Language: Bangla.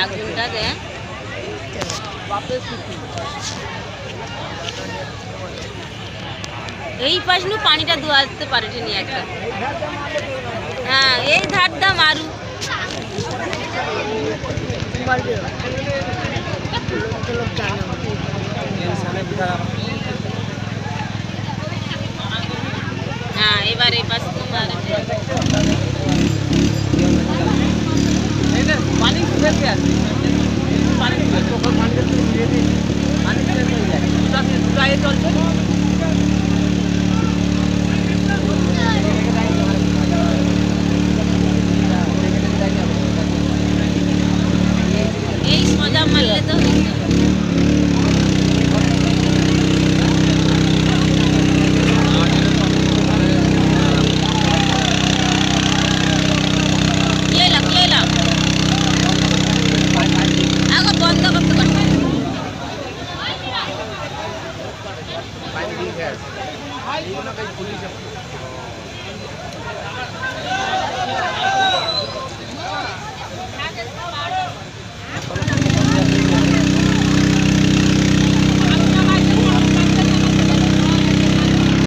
আগুনটা দে এই পাশ নু পানিটা দুয়াতে পারে নি একটা। হ্যাঁ এই ধারটা মারু হ্যাঁ এবার এই পাশ পানি চলছে এই সোজা মারলে তো বন্ধ করতে পারবো।